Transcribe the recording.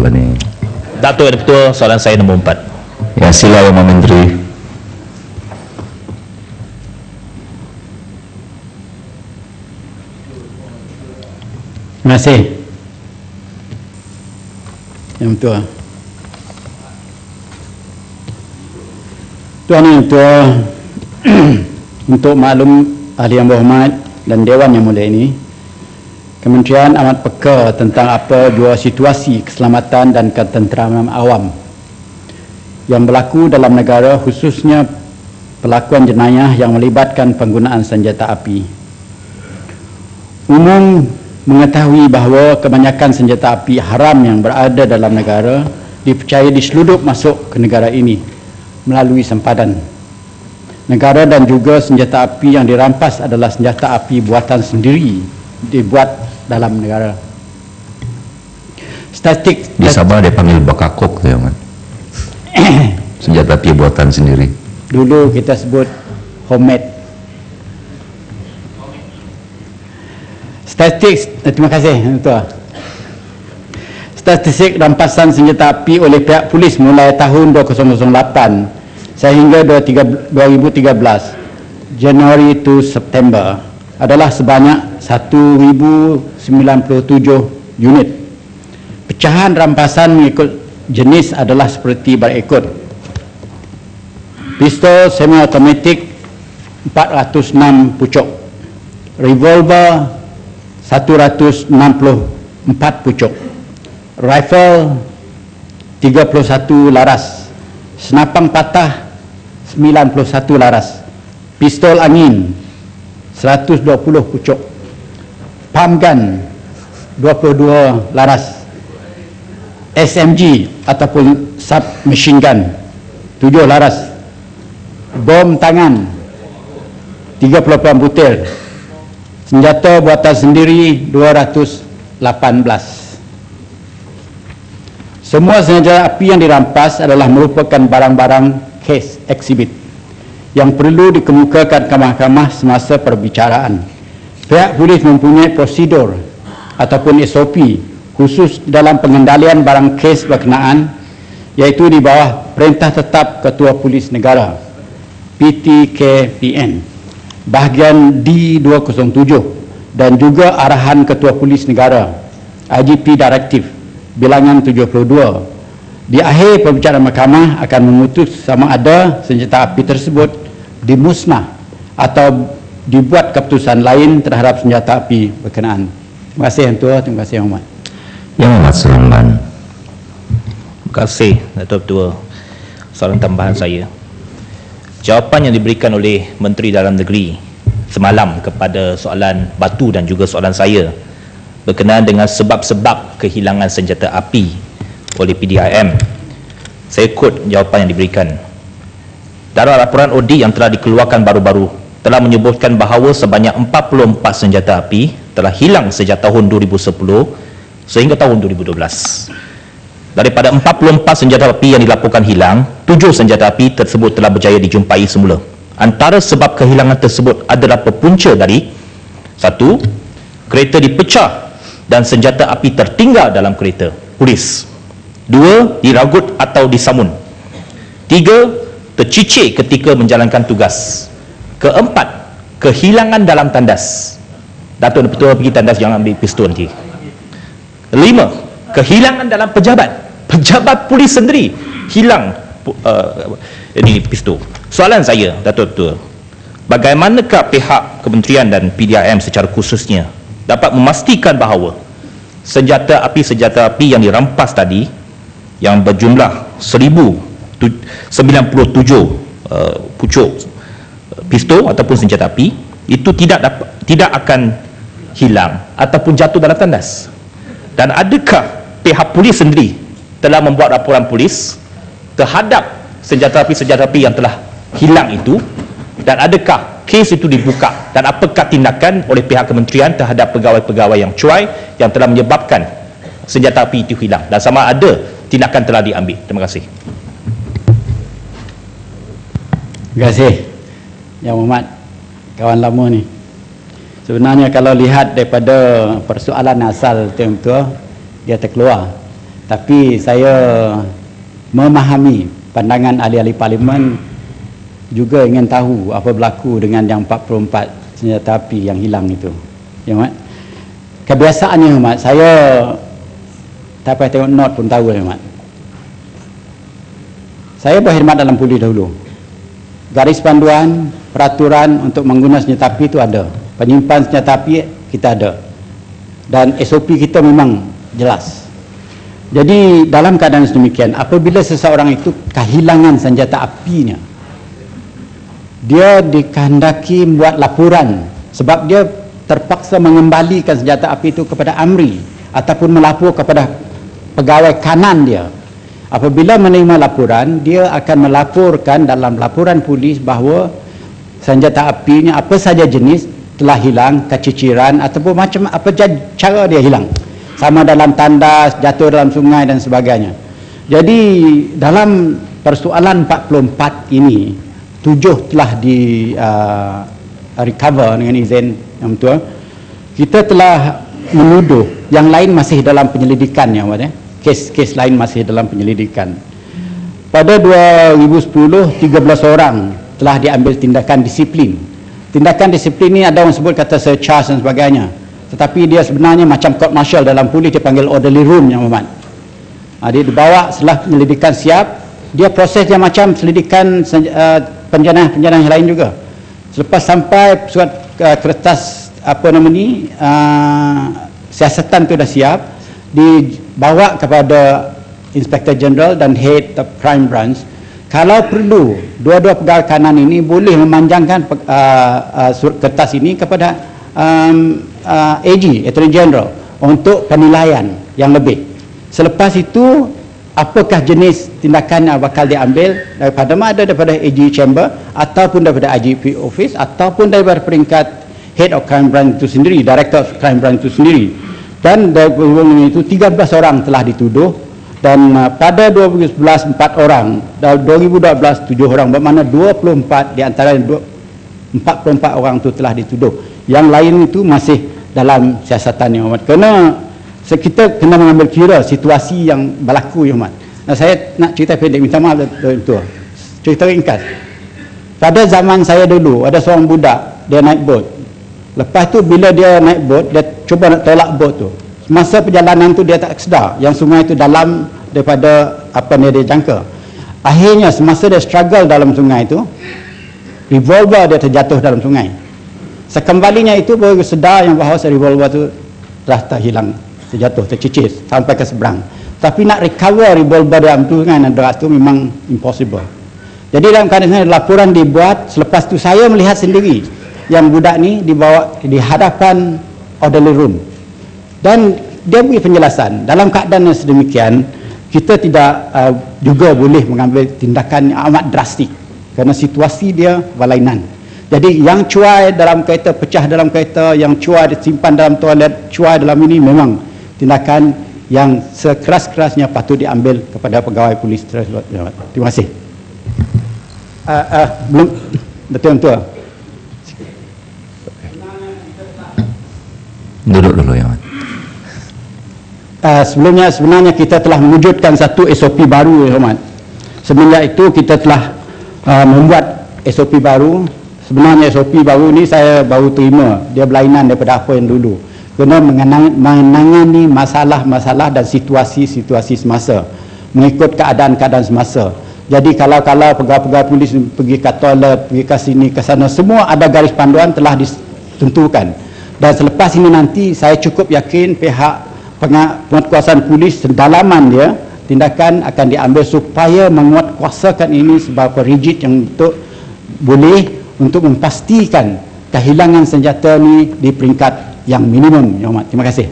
soalan ini. Datuk Yang Ketua, soalan saya nombor 4. Ya, sila Yang Menteri. Terima kasih Yang Ketua. Tuan Yang Ketua, untuk maklum Ahli Yang Berhormat dan Dewan Yang Mulia ini, Kementerian amat peka tentang apa jua situasi keselamatan dan ketenteraman awam yang berlaku dalam negara, khususnya pelakuan jenayah yang melibatkan penggunaan senjata api. Umum mengetahui bahawa kebanyakan senjata api haram yang berada dalam negara dipercaya diseludup masuk ke negara ini melalui sempadan negara, dan juga senjata api yang dirampas adalah senjata api buatan sendiri dibuat dalam negara. Statistik Di Sabah dia panggil bakakok tu, kan? Senjata api buatan sendiri. dulu kita sebut homemade. Terima kasih Tuan. Statistik rampasan senjata api oleh pihak polis mulai tahun 2008 sehingga 2013, Januari to September, adalah sebanyak 1,097 unit. Pecahan rampasan mengikut jenis adalah seperti berikut: pistol semi automatic 406 pucuk, revolver 164 pucuk, rifle 31 laras, senapang patah 91 laras, pistol angin 120 pucuk, pump gun 22 laras, SMG ataupun submachine gun 7 laras, bom tangan 38 butir, senjata buatan sendiri 218. Semua senjata api yang dirampas adalah merupakan barang-barang case exhibit yang perlu dikemukakan ke mahkamah semasa perbicaraan. Pihak polis mempunyai prosedur ataupun SOP khusus dalam pengendalian barang kes berkenaan, iaitu di bawah Perintah Tetap Ketua Polis Negara PTKPN bahagian D207 dan juga arahan Ketua Polis Negara IGP Directive bilangan 72. Di akhir perbicaraan mahkamah akan memutus sama ada senjata api tersebut dimusnah atau dibuat keputusan lain terhadap senjata api berkenaan. Terima kasih Yang Tua, terima kasih Yang Hormat. Yang Amat Seremban. Terima kasih Datuk Ketua. Soalan tambahan saya. Jawapan yang diberikan oleh Menteri Dalam Negeri semalam kepada soalan Batu dan juga soalan saya berkenaan dengan sebab-sebab kehilangan senjata api oleh PDIM. Saya quote jawapan yang diberikan. Dalam laporan audit yang telah dikeluarkan baru-baru telah menyebutkan bahawa sebanyak 44 senjata api telah hilang sejak tahun 2010 sehingga tahun 2012. Daripada 44 senjata api yang dilaporkan hilang, 7 senjata api tersebut telah berjaya dijumpai semula. Antara sebab kehilangan tersebut adalah berpunca dari: 1. Kereta dipecah dan senjata api tertinggal dalam kereta polis. 2. Diragut atau disamun. 3. Tercicir ketika menjalankan tugas. 4. Kehilangan dalam tandas. Datuk Ketua pergi tandas, jangan ambil pistol nanti. 5. Kehilangan dalam pejabat polis sendiri hilang ini pistol. Soalan saya Datuk Ketua, bagaimanakah pihak kementerian dan PDIM secara khususnya dapat memastikan bahawa senjata api yang dirampas tadi yang berjumlah 1097 pucuk pistol ataupun senjata api itu tidak akan hilang ataupun jatuh dalam tandas? Dan adakah pihak polis sendiri telah membuat laporan polis terhadap senjata api yang telah hilang itu, dan adakah kes itu dibuka, dan apakah tindakan oleh pihak kementerian terhadap pegawai-pegawai yang cuai yang telah menyebabkan senjata api itu hilang, dan sama ada tindakan telah diambil? Terima kasih. Terima kasih Yang Hormat, kawan lama ni. Sebenarnya kalau lihat daripada persoalan asal Tuan Ketua, dia terkeluar. Tapi saya memahami pandangan ahli-ahli parlimen, juga ingin tahu apa berlaku dengan yang 44 senjata api yang hilang itu. Ya, Mat? Kebiasaannya, Mat, saya tak payah tengok note pun tahu, ya, Mat. Saya berkhidmat dalam polis dahulu. Garis panduan, peraturan untuk menggunakan senjata api itu ada. Penyimpan senjata api kita ada. Dan SOP kita memang jelas. Jadi dalam keadaan sedemikian, apabila seseorang itu kehilangan senjata apinya, dia dikehendaki membuat laporan, sebab dia terpaksa mengembalikan senjata api itu kepada AMRI ataupun melapor kepada pegawai kanan dia. Apabila menerima laporan, dia akan melaporkan dalam laporan polis bahawa senjata apinya apa saja jenis telah hilang, keciciran ataupun macam apa cara dia hilang, sama dalam tandas, jatuh dalam sungai dan sebagainya. Jadi dalam persoalan 44 ini, 7 telah di recover dengan izin yang betul. Kita telah menuduh, yang lain masih dalam penyelidikan, ya, kes-kes lain masih dalam penyelidikan. Pada 2010, 13 orang telah diambil tindakan disiplin. Tindakan disiplin ini ada orang sebut kata surcharge dan sebagainya, tetapi dia sebenarnya macam court martial dalam polis, dia panggil orderly room, yang Muhammad. Dia dibawa setelah penyelidikan siap, dia proses dia macam selidikan penjana-penjana yang lain juga. Selepas sampai surat kertas apa nama ni, siasatan itu dah siap, dibawa kepada Inspector General dan Head of Crime Branch. Kalau perlu, dua-dua pegawai kanan ini boleh memanjangkan surat kertas ini kepada AG, Attorney General, untuk penilaian yang lebih. Selepas itu, apakah jenis tindakan yang bakal diambil daripada AG Chamber ataupun daripada IGP Office ataupun daripada peringkat Head of Crime Branch itu sendiri, Director of Crime Branch itu sendiri. Dan dari itu 13 orang telah dituduh, dan pada 2011 4 orang, dan 2012 7 orang, bermakna 24 di antara 44 orang itu telah dituduh. Yang lain itu masih dalam siasatan, ya Muhammad. Kerana kita kena mengambil kira situasi yang berlaku, ya Muhammad. Saya nak cerita pendek, minta maaf itu. Cerita ringkas. Pada zaman saya dulu, ada seorang budak, dia naik bot. Lepas tu bila dia naik bot, dia cuba nak tolak bot tu. Masa perjalanan tu dia tak sedar yang sungai tu dalam daripada apa yang dia jangka. Akhirnya semasa dia struggle dalam sungai tu, revolver dia terjatuh dalam sungai. Sekembalinya itu baru sedar yang bahawa revolver tu telah terhilang, terjatuh, tercicir sampai ke seberang. Tapi nak recover revolver dalam sungai dan deras tu memang impossible. Jadi dalam keadaan laporan dibuat, selepas tu saya melihat sendiri yang budak ni dibawa di hadapan orderly room. Dan dia beri penjelasan dalam keadaan yang sedemikian, kita tidak juga boleh mengambil tindakan yang amat drastik kerana situasi dia berlainan. Jadi yang cuai dalam kereta, pecah dalam kereta, yang cuai disimpan dalam toilet, cuai dalam ini, memang tindakan yang sekeras-kerasnya patut diambil kepada pegawai polis tersebut. Terima kasih. Belum betul-betul. Duduk dulu, ya Mat. Sebelumnya sebenarnya kita telah mewujudkan satu SOP baru, ya Muhammad. Semenjak itu kita telah membuat SOP baru. Sebenarnya SOP baru ni saya baru terima, dia berlainan daripada apa yang dulu, kena menangani masalah-masalah dan situasi-situasi semasa, mengikut keadaan-keadaan semasa. Jadi kalau pegawai-pegawai polis pergi ke toilet, pergi ke sini, ke sana, semua ada garis panduan telah ditentukan. Dan selepas ini nanti saya cukup yakin pihak penguatkuasaan polis sedalaman dia, tindakan akan diambil supaya menguatkuasakan ini seberapa rigid yang untuk boleh untuk memastikan kehilangan senjata ni di peringkat yang minimum, ya Muhammad. Terima kasih.